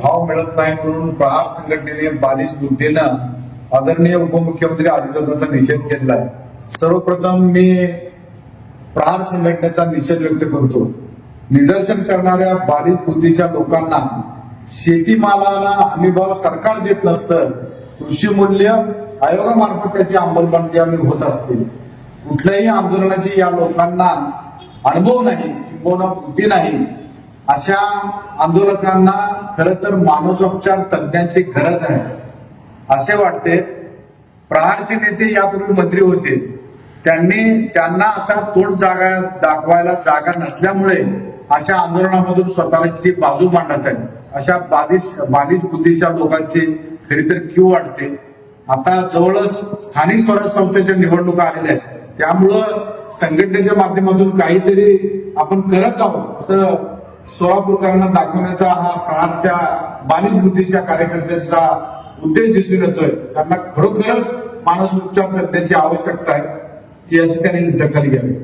भाव मिळत नाही म्हणून प्रहार संघटनेने बालिश बुद्धीनं आदरणीय उपमुख्यमंत्री अजितदादांचा निषेध केला आहे. सर्वप्रथम मी प्रहार संघटनेचा निषेध व्यक्त करतो. निदर्शन करणाऱ्या बालिश बुद्धीच्या लोकांना शेतीमालाला हमीभाव सरकार देत नसतं, कृषी मूल्य आयोगामार्फत त्याची अंमलबजावणी होत असते. कुठल्याही आंदोलनाची या लोकांना अनुभव नाही किंवा बुद्धी नाही. अशा आंदोलकांना खरं तर मानसोपचार तज्ञांची गरज आहे असे वाटते. प्रहारचे नेते यापूर्वी मंत्री होते, त्यांना आता तोंड दाखवायला जागा नसल्यामुळे अशा आंदोलनामधून स्वतःची बाजू मांडत आहेत. अशा बालिश बुद्धीच्या लोकांची खरी तर कीव वाटते. आता जवळच स्थानिक स्वराज्य संस्थेच्या निवडणुका आलेल्या आहेत, त्यामुळं संघटनेच्या माध्यमातून काहीतरी आपण करत आहोत असं सोलापूरकरांना दाखवण्याचा हा प्रहारच्या बालिश बुद्धीच्या कार्यकर्त्यांचा उद्देश दिसून येतोय. त्यांना खरोखरच मानसोपचार तज्ञांची आवश्यकता आहे, याची त्यांनी दखल घ्यावी.